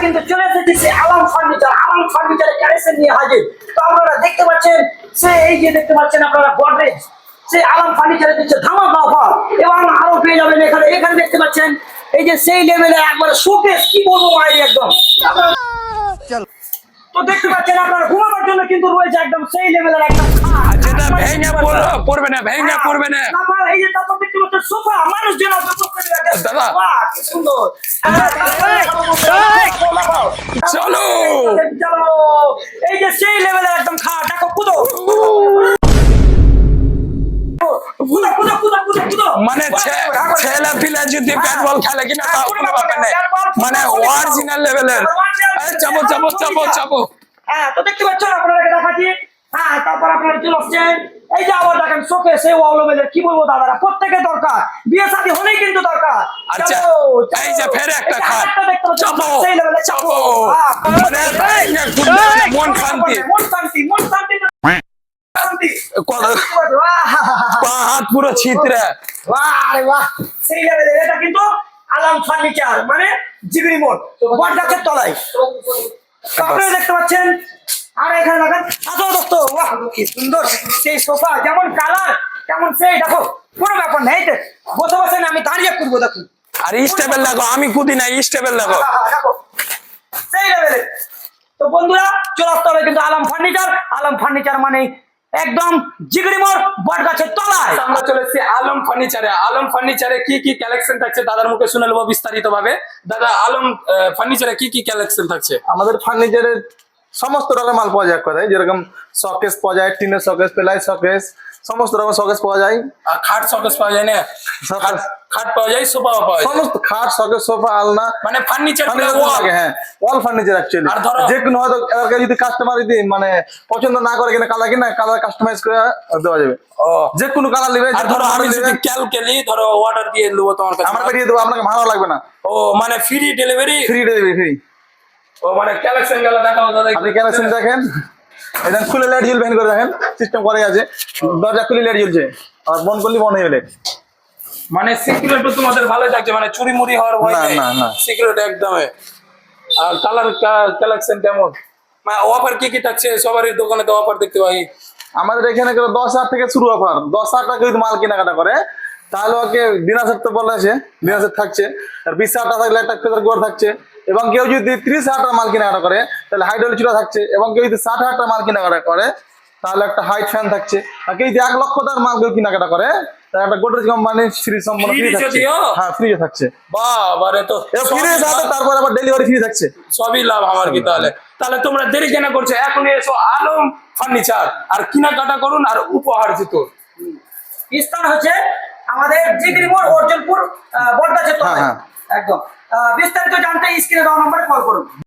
কিন্তু চলে এসেছি আলম ফার্নিচারের কালেকশন নিয়ে হাজির। তো আপনারা দেখতে পাচ্ছেন এই যে দেখতে পাচ্ছেন আপনারা গডরেজ আলম ফার্নিচারে দিচ্ছে ধামাকা অফার, এবং আরো পেয়ে যাবেন এখানে দেখতে পাচ্ছেন এই যে সেই লেভেলের একবার শোকেস, কি বলবো ভাই একদম। তো দেখতে পাচ্ছেন আপনারা ঘুমানোর জন্য কিন্তু রয়েছে একদম সেই লেভেলের একটা খাট, যেটা ভেঙে পড়বে না। তারপর এই যে তারপর দেখতে পাচ্ছেন সোফা, মানুষ যেন দাদা কি সুন্দর। চলো চলো, এই যে সেই লেভেলের একদম খাট, দেখো কুদো মানে ছেলে পিলা যদি ব্যাট বল খেলে কিনা তাও কোনো ব্যাপার নেই, মানে অরিজিনাল লেভেলের। চাপো। হ্যাঁ, তো দেখতে পাচ্ছেন আপনারা দেখাচ্ছি। হ্যাঁ, তারপর আপনারা চলে আসছেন এই যে আবার দেখেন শোকেস, এই ওয়ালবেলের কি বলবো দাদারা, প্রত্যেকের দরকার, বিয়ে শাদী হলেই কিন্তু দরকার। আচ্ছা, এই যে ফের একটা খাট, চাপো মানে মন শান্তি। হাত পুরো ছিতরে। সেই লেভেলের এটা কিন্তু আলম ফার্নিচার, মানে জিগরি মোড়, বট গাছের তলায়। আপনারা দেখতে পাচ্ছেন। আর এখানে দেখেন দোস্ত, বাহ কি সুন্দর সেই সোফা, যেমন কালার তেমন সেই, দেখো কোনো ব্যাপার নেই, বসে বসে না আমি দাঁড়িয়ে করবো, দেখুন। আর স্টেবল দেখো, আমি কুদি না, স্টেবল দেখো সেই লেভেলে। তো বন্ধুরা চলে আসতে হবে কিন্তু আলম ফার্নিচার মানে একদম জিগরি মোড়, বট গাছের তলায়। আমরা চলে এসেছি আলম ফার্নিচারে কি কি কালেকশন থাকছে দাদার মুখে শুনে নেবো বিস্তারিত ভাবে। দাদা, আলম ফার্নিচারে কি কি কালেকশন থাকছে? আমাদের ফার্নিচারের সমস্ত রকম মাল পাওয়া যায়, কোথায় যেরকম শোকেস পাওয়া যায়, টিনের শোকেস, প্লাই শোকেস, সমস্ত রকম শোকেস পাওয়া যায়। আর খাট শোকেস পাওয়া যায় না? খাট পাওয়া যায়, সোফা পাওয়া যায়, সমস্ত খাট শোকেস সোফা আলনা, মানে ফার্নিচার থাকে। হ্যাঁ, ওয়াল ফার্নিচার অ্যাকচুয়ালি। আর ধরো যে কোনো হয়তো যদি কাস্টমার যদি মানে পছন্দ না করে কিনা কালার কাস্টমাইজ করে দেওয়া যাবে। যে কোনো কালার নেবে। আর ধরো আমি যদি ক্যালকেলি ধরো অর্ডার দিয়ে দেবো তোমার কাছে, আমরা পাঠিয়ে দেবো, আপনাকে ভাড়া লাগবে না। মানে ফ্রি ডেলিভারি? ফ্রি। মানে কালেকশন গেলে দেখাবো দাদা, আপনি কালেকশন দেখেন। এটা খুলে লাইট জ্বলবে, ভ্যান করে দেখেন, সিস্টেম করে আছে, দরজা খুলে লাইট জ্বলছে, আর বন্ধ করলে বন্ধ হয়ে গেলে। মানে সিকিউরিটি তোমাদের ভালো থাকছে, মানে চুরি মুড়ি হওয়ার ভয় নেই, না সিকিউরিটি একদম। আর কালার কালেকশন কেমন, মানে অফার কি কি থাকছে? সবারই দোকানে তো অফার দেখতে পাই। আমাদের এখানে 10,000 থেকে শুরু অফার। 10,000 টাকা যদি মাল কেনাকাটা করে তাহলে ওকে ডিনার তো বলেছে, ডিনার সেট থাকছে। আর 20,000 টাকা থাকলে একটা ফেদার গোয়ার থাকছে। এবং কেউ যদি 30,000 টাকা মাল কেনাকাটা করে তাহলে হাইড্রোল চুলা থাকছে। এবং কেউ যদি 60,000 টাকা মাল কেনাকাটা করে তাহলে একটা হাইট ফ্যান থাকছে। আর কেউ যদি 1,00,000 টাকার মাল কেউ কেনাকাটা করে তাহলে একটা গোদরেজ কোম্পানির ফ্রিজ সম্পূর্ণ ফ্রি থাকছে। হ্যাঁ, ফ্রি থাকছে। বাবারে, তো ফ্রি সাথে তারপর আবার ডেলিভারি ফ্রি থাকছে। সবই লাভ আমার কি। তাহলে তোমরা দেরি কেন করছো? এখন এসো আলম ফার্নিচার, আর কেনাকাটা করুন আর উপহার জিতুন। স্থান হচ্ছে আমাদের জিগরি মোড়, অর্জনপুর, বটগাছের তলায়। একদম। বিস্তারিত জানতে স্ক্রিনে দেওয়া নম্বরে কল করুন।